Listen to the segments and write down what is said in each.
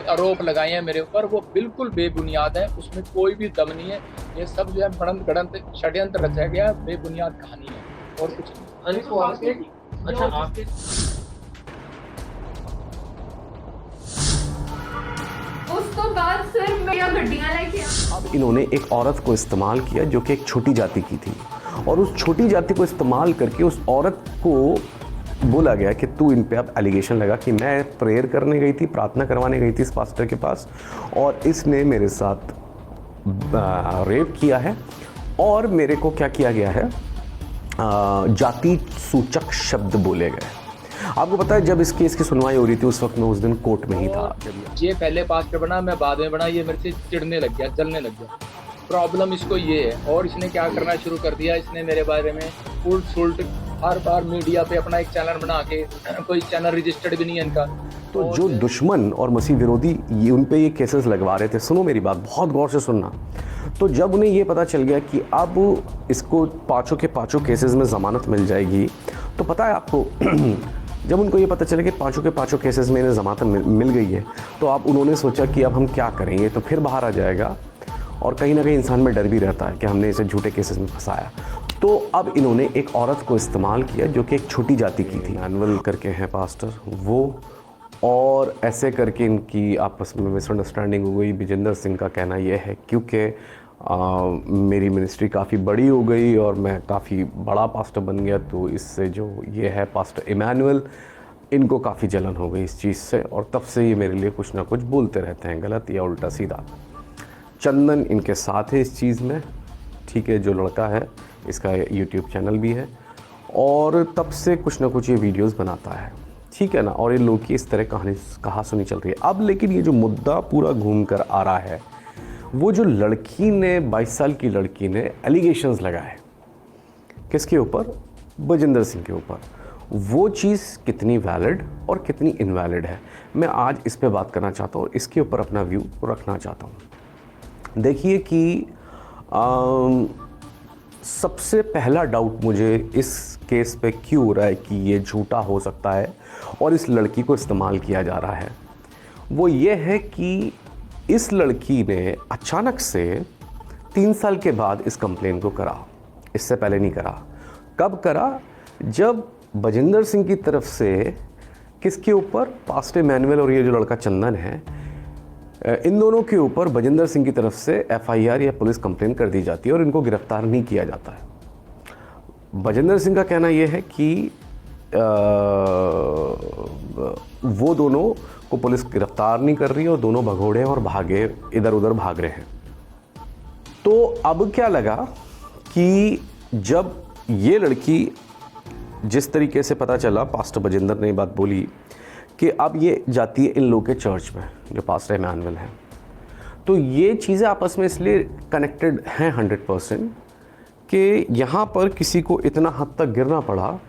आरोप लगाए हैं मेरे ऊपर वो बिल्कुल बेबुनियाद है, उसमें कोई भी दम नहीं है। ये सब जो है गढ़ंत षड्यंत्र रचा गया, बेबुनियाद कहानी है और कुछ नहीं। अनिल तो आपके अच्छा आपके उस तो बाद सिर्फ मेरा गड्डियां लेके अब इन्होंने एक औरत को इस्तेमाल किया जो कि एक छोटी जाति की थी, और उस छोटी जाति को इस्तेमाल करके उस औरत को बोला गया कि तू इन पे अब एलिगेशन लगा कि मैं प्रेयर करने गई थी, प्रार्थना करवाने गई थी इस पास्टर के पास, और इसने मेरे साथ रेप किया है, और मेरे को क्या किया गया है, जाति सूचक शब्द बोले गए। आपको पता है जब इस केस की सुनवाई हो रही थी उस वक्त मैं उस दिन कोर्ट में ही था। ये पहले पास्टर बना, मैं बाद में बना, ये मेरे से चिढ़ने लग गया, जलने लग गया। प्रॉब्लम इसको ये है, और इसने क्या करना शुरू कर दिया, इसने मेरे बारे में उल्ट सुल्ट हर बार मीडिया पे अपना एक चैनल बना के, कोई चैनल रजिस्टर्ड भी नहीं है इनका। तो जो दुश्मन और मसीह विरोधी ये उन पे ये केसेस लगवा रहे थे, सुनो मेरी बात बहुत गौर से सुनना। तो जब उन्हें ये पता चल गया कि अब इसको पाँचों के पाँचों केसेस में ज़मानत मिल जाएगी, तो पता है आपको जब उनको ये पता चला कि पाँचों के पाँचों केसेस में इन्हें ज़मानत मिल गई है, तो अब उन्होंने सोचा कि अब हम क्या करेंगे, तो फिर बाहर आ जाएगा। और कहीं ना कहीं इंसान में डर भी रहता है कि हमने इसे झूठे केसेस में फंसाया। तो अब इन्होंने एक औरत को इस्तेमाल किया जो कि एक छोटी जाति की थी, मैनुअल करके हैं पास्टर वो, और ऐसे करके इनकी आपस में मिसअंडरस्टैंडिंग हो गई। विजेंद्र सिंह का कहना यह है क्योंकि मेरी मिनिस्ट्री काफ़ी बड़ी हो गई और मैं काफ़ी बड़ा पास्टर बन गया, तो इससे जो ये है पास्टर इमैनुअल, इनको काफ़ी जलन हो गई इस चीज़ से, और तब से ये मेरे लिए कुछ ना कुछ बोलते रहते हैं, गलत या उल्टा सीधा। चंदन इनके साथ है इस चीज़ में, ठीक है, जो लड़का है इसका यूट्यूब चैनल भी है, और तब से कुछ ना कुछ ये वीडियोस बनाता है, ठीक है ना। और ये लोग की इस तरह कहा सुनी चल रही है। अब लेकिन ये जो मुद्दा पूरा घूम कर आ रहा है, वो जो लड़की ने 22 साल की लड़की ने एलिगेशंस लगाए किसके ऊपर, बजिंदर सिंह के ऊपर, वो चीज़ कितनी वैलिड और कितनी इनवैलिड है, मैं आज इस पे बात करना चाहता हूँ और इसके ऊपर अपना व्यू रखना चाहता हूँ। देखिए कि सबसे पहला डाउट मुझे इस केस पे क्यों हो रहा है कि ये झूठा हो सकता है और इस लड़की को इस्तेमाल किया जा रहा है, वो ये है कि इस लड़की ने अचानक से 3 साल के बाद इस कंप्लेन को करा, इससे पहले नहीं करा। कब करा, जब बजिंदर सिंह की तरफ से किसके ऊपर, पास्टर इमैनुअल और ये जो लड़का चंदन है, इन दोनों के ऊपर बजिंदर सिंह की तरफ से FIR या पुलिस कंप्लेन कर दी जाती है और इनको गिरफ्तार नहीं किया जाता है। बजिंदर सिंह का कहना यह है कि वो दोनों को पुलिस गिरफ्तार नहीं कर रही और दोनों भगोड़े और भागे इधर उधर भाग रहे हैं। तो अब क्या लगा कि जब ये लड़की, जिस तरीके से पता चला, पास्टर बजिंदर ने बात बोली कि अब ये जाती है इन लोगों के चर्च में जो पास्टर इमैनुअल हैं, तो ये चीज़ें आपस में इसलिए कनेक्टेड हैं 100% कि यहाँ पर किसी को इतना हद तक गिरना पड़ा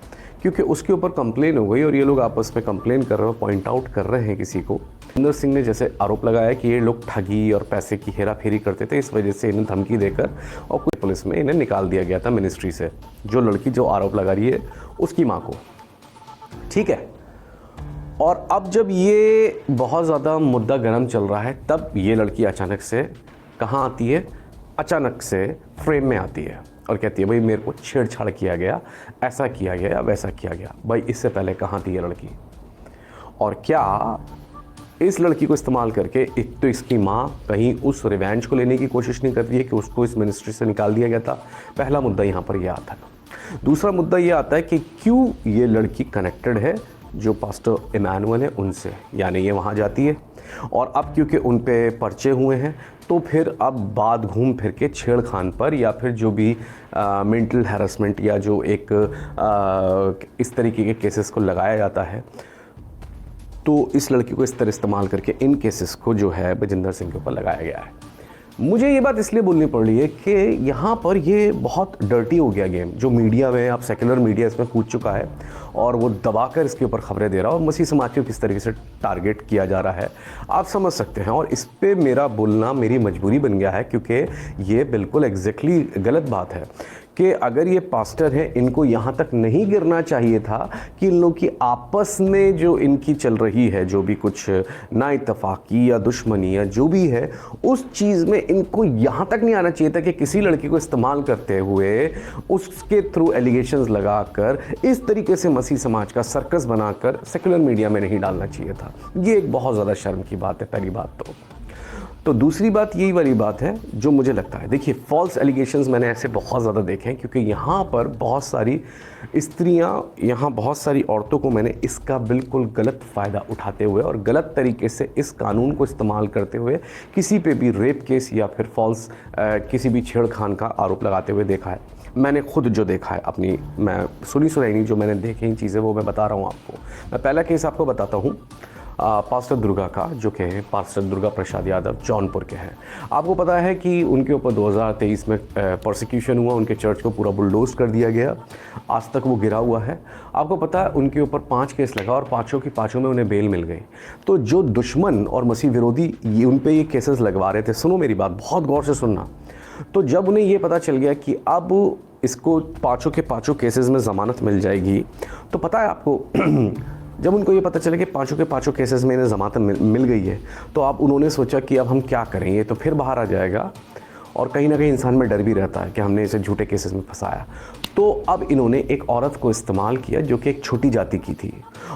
क्योंकि उसके ऊपर कंप्लेन हो गई और ये लोग आपस में कंप्लेन कर रहे हैं, पॉइंट आउट कर रहे हैं किसी को। बजिंदर सिंह ने जैसे आरोप लगाया कि ये लोग ठगी और पैसे की हेरा फेरी करते थे, इस वजह से इन्हें धमकी देकर और कुछ पुलिस में इन्हें निकाल दिया गया था मिनिस्ट्री से, जो लड़की जो आरोप लगा रही है उसकी माँ को, ठीक है। और अब जब ये बहुत ज़्यादा मुद्दा गर्म चल रहा है, तब ये लड़की अचानक से कहाँ आती है, अचानक से फ्रेम में आती है और कहती है भाई मेरे को छेड़छाड़ किया गया, ऐसा किया गया, वैसा किया गया। भाई इससे पहले कहाँ थी ये लड़की, और क्या इस लड़की को इस्तेमाल करके एक तो इसकी माँ कहीं उस रिवेंज को लेने की कोशिश नहीं कर रही है कि उसको इस मिनिस्ट्री से निकाल दिया गया था। पहला मुद्दा यहाँ पर यह आता है। दूसरा मुद्दा ये आता है कि क्यों ये लड़की कनेक्टेड है जो पास्टर इमैनुअल है उनसे, यानी ये वहाँ जाती है और अब क्योंकि उन पे पर्चे हुए हैं तो फिर अब बात घूम फिर के छेड़खान पर या फिर जो भी मेंटल हैरेसमेंट या जो एक इस तरीके के केसेस को लगाया जाता है, तो इस लड़की को इस तरह इस्तेमाल करके इन केसेस को जो है बजिंदर सिंह के ऊपर लगाया गया है। मुझे ये बात इसलिए बोलनी पड़ रही है कि यहाँ पर ये बहुत डर्टी हो गया गेम, जो मीडिया में, अब सेकुलर मीडिया इसमें कूद चुका है और वो दबाकर इसके ऊपर खबरें दे रहा है और मसीह समाज को किस तरीके से टारगेट किया जा रहा है आप समझ सकते हैं। और इस पे मेरा बोलना मेरी मजबूरी बन गया है क्योंकि ये बिल्कुल एग्जैक्टली गलत बात है कि अगर ये पास्टर है, इनको यहाँ तक नहीं गिरना चाहिए था कि इन लोग की आपस में जो इनकी चल रही है, जो भी कुछ नाइतफाकी या दुश्मनी या जो भी है, उस चीज़ में इनको यहाँ तक नहीं आना चाहिए था कि किसी लड़की को इस्तेमाल करते हुए उसके थ्रू एलिगेशंस लगाकर इस तरीके से मसीह समाज का सर्कस बनाकर सेकुलर मीडिया में नहीं डालना चाहिए था। ये एक बहुत ज़्यादा शर्म की बात है, पहली बात तो दूसरी बात यही वाली बात है जो मुझे लगता है, देखिए फॉल्स एलिगेशंस मैंने ऐसे बहुत ज़्यादा देखे हैं, क्योंकि यहाँ पर बहुत सारी स्त्रियाँ, यहाँ बहुत सारी औरतों को मैंने इसका बिल्कुल गलत फ़ायदा उठाते हुए और गलत तरीके से इस कानून को इस्तेमाल करते हुए किसी पे भी रेप केस या फिर फॉल्स किसी भी छेड़खान का आरोप लगाते हुए देखा है। मैंने खुद जो देखा है, अपनी मैं सुनी सुनाई नहीं, जो मैंने देखी चीज़ें वो मैं बता रहा हूँ आपको। मैं पहला केस आपको बताता हूँ पास्टर दुर्गा का, जो कि हैं पास्टर दुर्गा प्रसाद यादव, जौनपुर के हैं। आपको पता है कि उनके ऊपर 2023 में प्रोसिक्यूशन हुआ, उनके चर्च को पूरा बुलडोज कर दिया गया, आज तक वो गिरा हुआ है। आपको पता है उनके ऊपर 5 केस लगा और पाँचों की पाँचों में उन्हें बेल मिल गई। तो जो दुश्मन और मसीह विरोधी ये उन पर ये केसेस लगवा रहे थे, सुनो मेरी बात, बहुत गौर से सुनना। तो जब उन्हें ये पता चल गया कि अब इसको पाँचों के पाँचों केसेस में ज़मानत मिल जाएगी, तो पता है आपको जब उनको ये पता चला कि पाँचों के पाँचों केसेस में इन्हें ज़मानत मिल गई है, तो अब उन्होंने सोचा कि अब हम क्या करें, ये तो फिर बाहर आ जाएगा। और कहीं ना कहीं इंसान में डर भी रहता है कि हमने इसे झूठे केसेस में फंसाया। तो अब इन्होंने एक औरत को इस्तेमाल किया जो कि एक छोटी जाति की थी,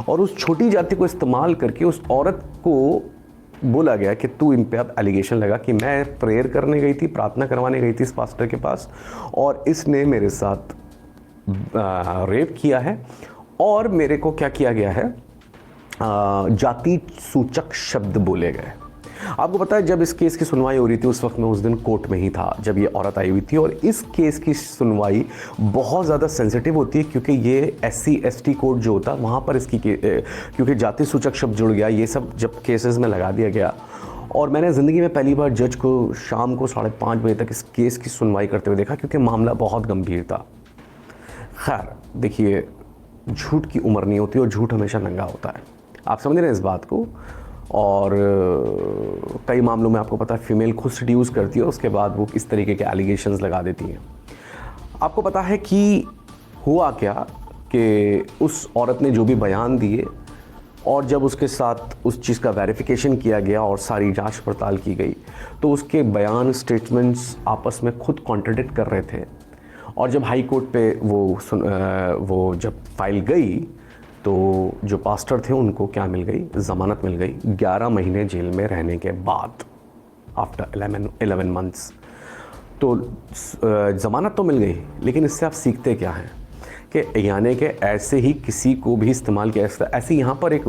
और उस छोटी जाति को इस्तेमाल करके उस औरत को बोला गया कि तू इन पे अब एलिगेशन लगा कि मैं प्रेयर करने गई थी, प्रार्थना करवाने गई थी इस पास्टर के पास, और इसने मेरे साथ रेप किया है, और मेरे को क्या किया गया है, जाति सूचक शब्द बोले गए। आपको पता है जब इस केस की सुनवाई हो रही थी, उस वक्त मैं उस दिन कोर्ट में ही था जब ये औरत आई हुई थी, और इस केस की सुनवाई बहुत ज़्यादा सेंसिटिव होती है, क्योंकि ये SC ST कोर्ट जो होता है वहाँ पर इसकी क्योंकि जाति सूचक शब्द जुड़ गया, ये सब जब केसेस में लगा दिया गया। और मैंने ज़िंदगी में पहली बार जज को शाम को 5:30 बजे तक इस केस की सुनवाई करते हुए देखा, क्योंकि मामला बहुत गंभीर था। खैर देखिए, झूठ की उम्र नहीं होती और झूठ हमेशा नंगा होता है, आप समझ रहे हैं इस बात को। और कई मामलों में आपको पता है फीमेल खुद सेड्यूस करती है, उसके बाद वो इस तरीके के एलिगेशंस लगा देती हैं। आपको पता है कि हुआ क्या कि उस औरत ने जो भी बयान दिए, और जब उसके साथ उस चीज़ का वेरिफिकेशन किया गया और सारी जांच पड़ताल की गई, तो उसके बयान, स्टेटमेंट्स आपस में खुद कॉन्ट्रडिक्ट कर रहे थे। और जब हाई कोर्ट पे वो जब फाइल गई, तो जो पास्टर थे उनको क्या मिल गई, ज़मानत मिल गई 11 महीने जेल में रहने के बाद, आफ्टर 11 मंथ्स। तो ज़मानत तो मिल गई, लेकिन इससे आप सीखते क्या हैं कि यानी कि ऐसे ही किसी को भी इस्तेमाल किया, ऐसे यहाँ पर एक